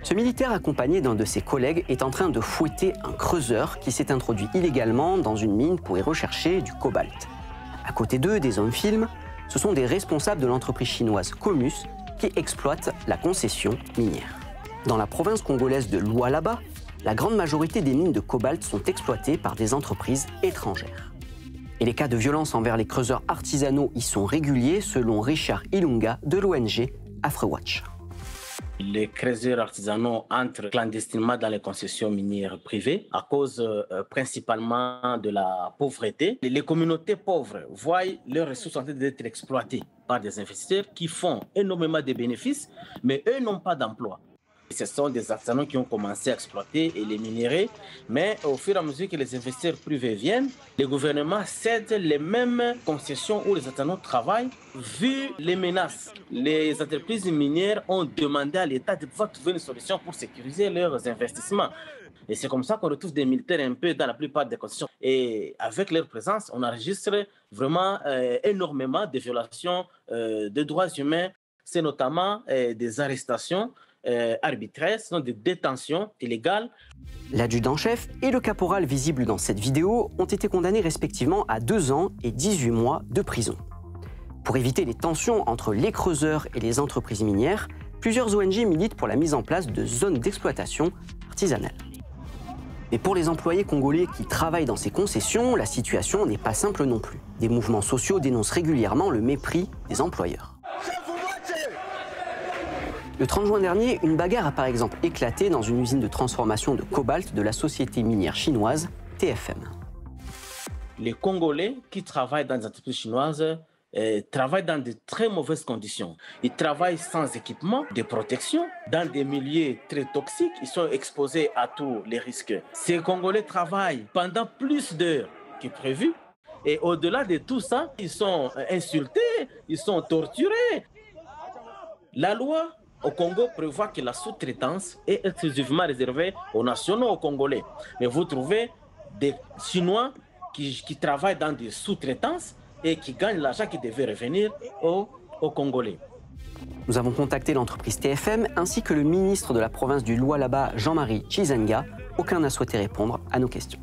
Ce militaire accompagné d'un de ses collègues est en train de fouetter un creuseur qui s'est introduit illégalement dans une mine pour y rechercher du cobalt. À côté d'eux, des hommes filment, ce sont des responsables de l'entreprise chinoise Comus qui exploitent la concession minière. Dans la province congolaise de Lualaba, la grande majorité des mines de cobalt sont exploitées par des entreprises étrangères. Et les cas de violence envers les creuseurs artisanaux y sont réguliers, selon Richard Ilunga de l'ONG Afrewatch. Les creuseurs artisanaux entrent clandestinement dans les concessions minières privées à cause principalement de la pauvreté. Les communautés pauvres voient leurs ressources en train d'être exploitées par des investisseurs qui font énormément de bénéfices, mais eux n'ont pas d'emploi. Ce sont des artisanaux qui ont commencé à exploiter et les minerais, mais au fur et à mesure que les investisseurs privés viennent, le gouvernement cède les mêmes concessions où les artisanaux travaillent. Vu les menaces, les entreprises minières ont demandé à l'État de pouvoir trouver une solution pour sécuriser leurs investissements. Et c'est comme ça qu'on retrouve des militaires un peu dans la plupart des concessions. Et avec leur présence, on enregistre vraiment énormément de violations des droits humains. C'est notamment des arrestations arbitraires, sinon des détentions illégales. L'adjudant-chef et le caporal visible dans cette vidéo ont été condamnés respectivement à 2 ans et 18 mois de prison. Pour éviter les tensions entre les creuseurs et les entreprises minières, plusieurs ONG militent pour la mise en place de zones d'exploitation artisanale. Mais pour les employés congolais qui travaillent dans ces concessions, la situation n'est pas simple non plus. Des mouvements sociaux dénoncent régulièrement le mépris des employeurs. Le 30 juin dernier, une bagarre a par exemple éclaté dans une usine de transformation de cobalt de la société minière chinoise TFM. Les Congolais qui travaillent dans des entreprises chinoises travaillent dans de très mauvaises conditions. Ils travaillent sans équipement de protection, dans des milieux très toxiques. Ils sont exposés à tous les risques. Ces Congolais travaillent pendant plus d'heures que prévu. Et au-delà de tout ça, ils sont insultés, ils sont torturés. La loi au Congo prévoit que la sous-traitance est exclusivement réservée aux nationaux congolais. Mais vous trouvez des Chinois qui travaillent dans des sous-traitances et qui gagnent l'argent qui devait revenir aux Congolais. Nous avons contacté l'entreprise TFM ainsi que le ministre de la province du Lualaba, Jean-Marie Chizenga. Aucun n'a souhaité répondre à nos questions.